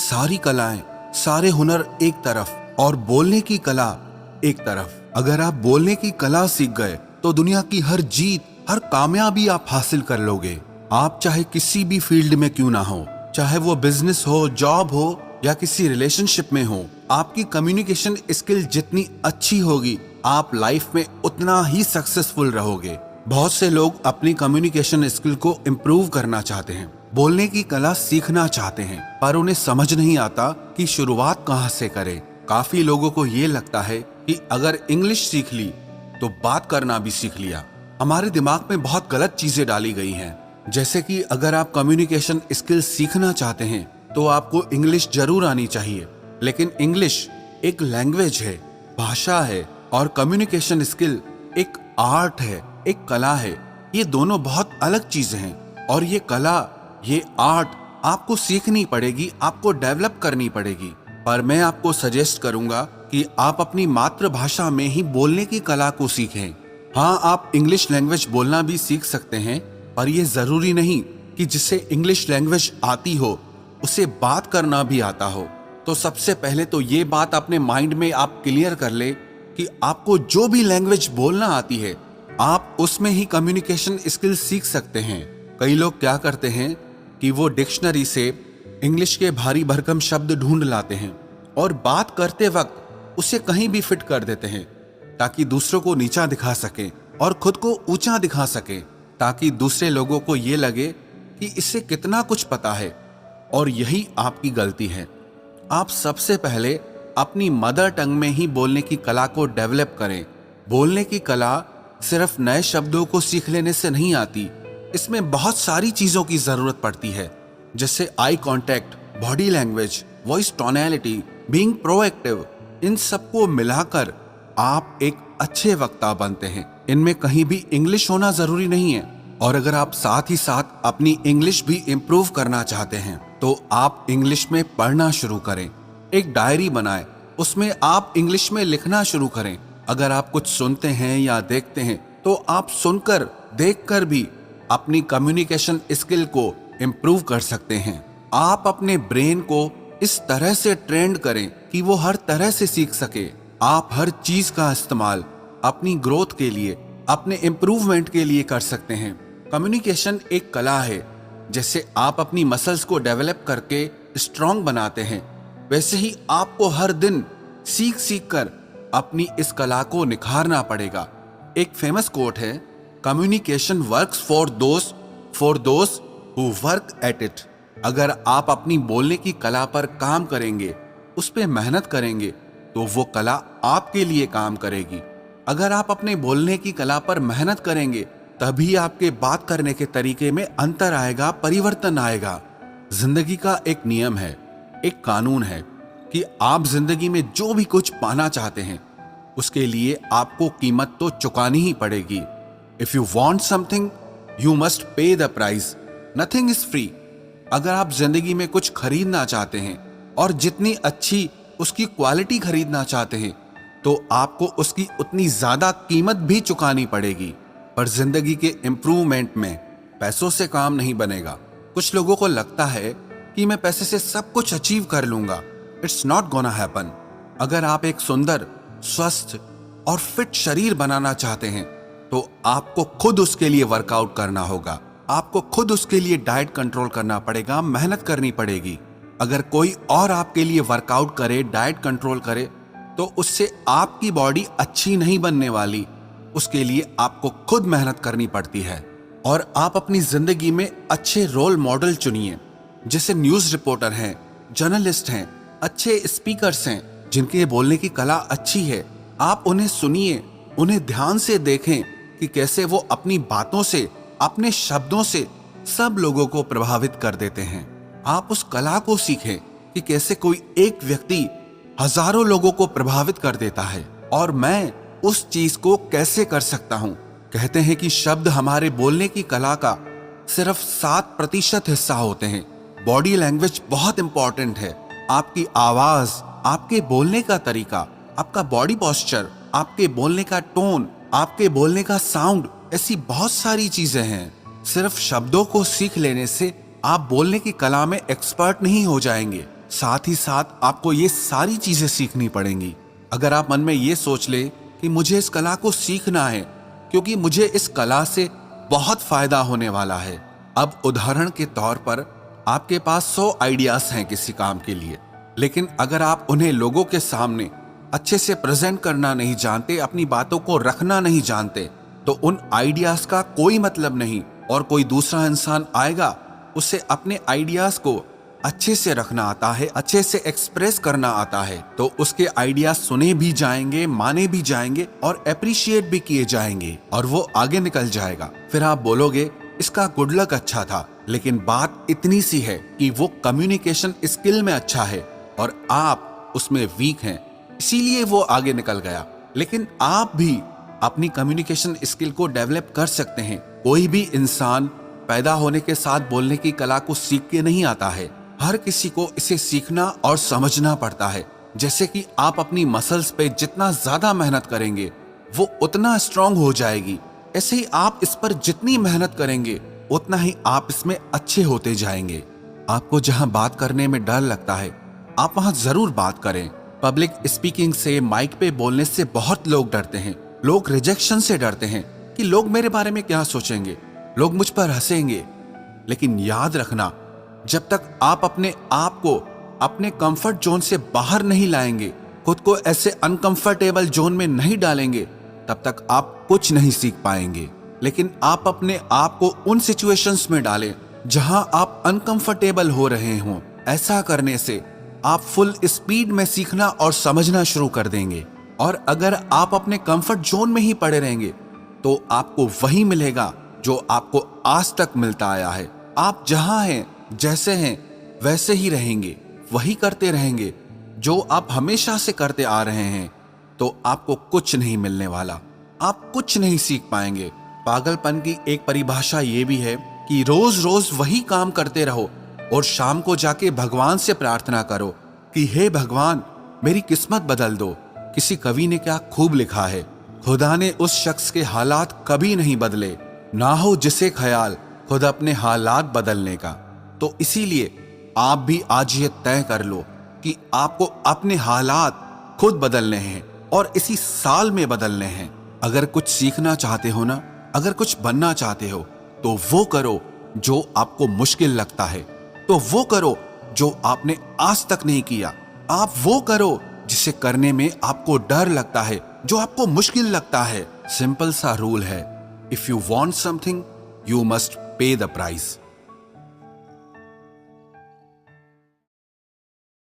सारी कलाएं, सारे हुनर एक तरफ और बोलने की कला एक तरफ। अगर आप बोलने की कला सीख गए तो दुनिया की हर जीत, हर कामयाबी आप हासिल कर लोगे। आप चाहे किसी भी फील्ड में क्यों ना हो, चाहे वो बिजनेस हो, जॉब हो या किसी रिलेशनशिप में हो, आपकी कम्युनिकेशन स्किल जितनी अच्छी होगी, आप लाइफ में उतना ही सक्सेसफुल रहोगे। बहुत से लोग अपनी कम्युनिकेशन स्किल को इम्प्रूव करना चाहते हैं, बोलने की कला सीखना चाहते हैं, पर उन्हें समझ नहीं आता कि शुरुआत कहाँ से करें। काफी लोगों को ये लगता है कि अगर इंग्लिश सीख ली तो बात करना भी सीख लिया। हमारे दिमाग में बहुत गलत चीजें डाली गई हैं, जैसे कि अगर आप कम्युनिकेशन स्किल सीखना चाहते हैं तो आपको इंग्लिश जरूर आनी चाहिए, लेकिन इंग्लिश एक लैंग्वेज है, भाषा है, और कम्युनिकेशन स्किल एक आर्ट है, एक कला है। ये दोनों बहुत अलग चीजें हैं, और ये कला, ये आर्ट आपको सीखनी पड़ेगी, आपको डेवलप करनी पड़ेगी। पर मैं आपको सजेस्ट करूंगा कि आप अपनी मातृभाषा में ही बोलने की कला को सीखें। हाँ, आप इंग्लिश लैंग्वेज बोलना भी सीख सकते हैं, पर यह जरूरी नहीं कि जिसे इंग्लिश लैंग्वेज आती हो उसे बात करना भी आता हो। तो सबसे पहले तो ये बात अपने माइंड में आप क्लियर कर ले कि आपको जो भी लैंग्वेज बोलना आती है, आप उसमें ही कम्युनिकेशन स्किल सीख सकते हैं। कई लोग क्या करते हैं कि वो डिक्शनरी से इंग्लिश के भारी भरकम शब्द ढूंढ लाते हैं और बात करते वक्त उसे कहीं भी फिट कर देते हैं, ताकि दूसरों को नीचा दिखा सके और खुद को ऊंचा दिखा सके, ताकि दूसरे लोगों को ये लगे कि इससे कितना कुछ पता है। और यही आपकी गलती है। आप सबसे पहले अपनी मदर टंग में ही बोलने की कला को डेवलप करें। बोलने की कला सिर्फ नए शब्दों को सीख लेने से नहीं आती, इसमें बहुत सारी चीजों की जरूरत पड़ती है, जैसे eye contact, body language, voice tonality, being proactive. इन सबको मिलाकर आप एक अच्छे वक्ता बनते हैं। इनमें कहीं भी इंग्लिश होना जरूरी नहीं है। और अगर आप साथ ही साथ अपनी इंग्लिश भी इम्प्रूव करना चाहते हैं तो आप इंग्लिश में पढ़ना शुरू करें। एक डायरी बनाएं, उसमें आप इंग्लिश में लिखना शुरू करें। अगर आप कुछ सुनते हैं या देखते हैं तो आप सुनकर, देखकर भी अपनी कम्युनिकेशन स्किल को इम्प्रूव कर सकते हैं। आप अपने ब्रेन को इस तरह से ट्रेन करें कि वो हर तरह से सीख सके। आप हर चीज का इस्तेमाल अपनी ग्रोथ के लिए, अपने इम्प्रूवमेंट के लिए कर सकते हैं। कम्युनिकेशन एक कला है। जैसे आप अपनी मसल्स को डेवलप करके स्ट्रांग बनाते हैं, वैसे ही आपको हर दिन सीख सीख कर अपनी इस कला को निखारना पड़ेगा। एक फेमस कोट है, communication works for those who work at it. अगर आप अपनी बोलने की कला पर काम करेंगे, उस पर मेहनत करेंगे, तो वो कला आपके लिए काम करेगी। अगर आप अपने बोलने की कला पर मेहनत करेंगे, तभी आपके बात करने के तरीके में अंतर आएगा, परिवर्तन आएगा। जिंदगी का एक नियम है, एक कानून है कि आप जिंदगी में जो भी कुछ पाना चाहते हैं, उसके लिए आपको कीमत तो चुकानी ही पड़ेगी। If you want something you must pay the price, nothing is free. अगर आप जिंदगी में कुछ खरीदना चाहते हैं और जितनी अच्छी उसकी क्वालिटी खरीदना चाहते हैं, तो आपको उसकी उतनी ज्यादा कीमत भी चुकानी पड़ेगी। पर जिंदगी के इम्प्रूवमेंट में पैसों से काम नहीं बनेगा। कुछ लोगों को लगता है कि मैं पैसे से सब कुछ अचीव कर लूंगा। It's not gonna happen. अगर आप एक सुंदर, स्वस्थ और फिट शरीर बनाना चाहते हैं, तो आपको खुद उसके लिए वर्कआउट करना होगा। आपको खुद उसके लिए डाइट कंट्रोल करना पड़ेगा, मेहनत करनी पड़ेगी। अगर कोई और आपके लिए वर्कआउट करे, डाइट कंट्रोल करे, तो उससे आपकी बॉडी अच्छी नहीं बनने वाली। उसके लिए आपको खुद मेहनत करनी पड़ती है। और आप अपनी जिंदगी में अच्छे रोल मॉडल चुनिए, जैसे न्यूज रिपोर्टर हैं, जर्नलिस्ट हैं, अच्छे स्पीकर्स हैं, जिनके बोलने की कला अच्छी है। आप उन्हें सुनिए, उन्हें ध्यान से देखें कि कैसे वो अपनी बातों से, अपने शब्दों से सब लोगों को प्रभावित कर देते हैं। आप उस कला को सीखें कि कैसे कोई एक व्यक्ति हजारों लोगों को प्रभावित कर देता है, और मैं उस चीज को कैसे कर सकता हूं। कहते हैं कि शब्द हमारे बोलने की कला का सिर्फ 7% हिस्सा होते हैं। बॉडी लैंग्वेज बहुत इंपॉर्टेंट है। आपकी आवाज, आपके बोलने का तरीका, आपका बॉडी पोस्चर, आपके बोलने का टोन, आपके बोलने का साउंड, ऐसी बहुत सारी चीजें हैं। सिर्फ शब्दों को सीख लेने से आप बोलने की कला में एक्सपर्ट नहीं हो जाएंगे। साथ ही साथ आपको ये सारी चीजें सीखनी पड़ेंगी। अगर आप मन में ये सोच ले कि मुझे इस कला को सीखना है क्योंकि मुझे इस कला से बहुत फायदा होने वाला है। अब उदाहरण के तौर पर आपके पास 100 आइडियाज हैं किसी काम के लिए, लेकिन अगर आप उन्हें लोगों के सामने अच्छे से प्रेजेंट करना नहीं जानते, अपनी बातों को रखना नहीं जानते, तो उन आइडियाज का कोई मतलब नहीं। और कोई दूसरा इंसान आएगा, उसे अपने आइडियाज को अच्छे से रखना आता है, अच्छे से एक्सप्रेस करना आता है, तो उसके आइडियाज सुने भी जाएंगे, माने भी जाएंगे और अप्रिशिएट भी किए जाएंगे और वो आगे निकल जाएगा। फिर आप बोलोगे इसका गुड लक अच्छा था, लेकिन बात इतनी सी है कि वो कम्युनिकेशन स्किल में अच्छा है और आप उसमें वीक हैं, इसीलिए वो आगे निकल गया। लेकिन आप भी अपनी कम्युनिकेशन स्किल को डेवलप कर सकते हैं। कोई भी इंसान पैदा होने के साथ बोलने की कला को सीख के नहीं आता है। हर किसी को इसे सीखना और समझना पड़ता है। जैसे कि आप अपनी मसल्स पे जितना ज्यादा मेहनत करेंगे वो उतना स्ट्रांग हो जाएगी, ऐसे ही आप इस पर जितनी मेहनत करेंगे उतना ही आप इसमें अच्छे होते जाएंगे। आपको जहां बात करने में डर लगता है, आप वहां जरूर बात करें। पब्लिक स्पीकिंग से, माइक पे बोलने से बहुत लोग डरते हैं। लोग रिजेक्शन से डरते हैं कि लोग मेरे बारे में क्या सोचेंगे, लोग मुझ पर हंसेंगे। लेकिन याद रखना, जब तक आप अपने आप को अपने कंफर्ट जोन से बाहर नहीं लाएंगे, खुद को ऐसे अनकंफर्टेबल जोन में नहीं डालेंगे, तब तक आप कुछ नहीं सीख पाएंगे। लेकिन आप अपने आप को उन सिचुएशंस में डालें जहां आप अनकंफर्टेबल हो रहे हों। ऐसा करने से आप फुल स्पीड में सीखना और समझना शुरू कर देंगे। और अगर आप अपने कंफर्ट जोन में ही पड़े रहेंगे तो आपको वही मिलेगा जो आपको आज तक मिलता आया है। आप जहां हैं, जैसे हैं, वैसे ही रहेंगे, वही करते रहेंगे जो आप हमेशा से करते आ रहे हैं, तो आपको कुछ नहीं मिलने वाला, आप कुछ नहीं सीख पाएंगे। पागलपन की एक परिभाषा ये भी है कि रोज रोज वही काम करते रहो और शाम को जाके भगवान से प्रार्थना करो कि हे भगवान, मेरी किस्मत बदल दो। किसी कवि ने क्या खूब लिखा है, खुदा ने उस शख्स के हालात कभी नहीं बदले, ना हो जिसे ख्याल खुद अपने हालात बदलने का। तो इसीलिए आप भी आज ये तय कर लो कि आपको अपने हालात खुद बदलने हैं और इसी साल में बदलने हैं। अगर कुछ सीखना चाहते हो ना, अगर कुछ बनना चाहते हो, तो वो करो जो आपको मुश्किल लगता है, तो वो करो जो आपने आज तक नहीं किया। आप वो करो जिसे करने में आपको डर लगता है, जो आपको मुश्किल लगता है। सिंपल सा रूल है, if you want something you must pay the price.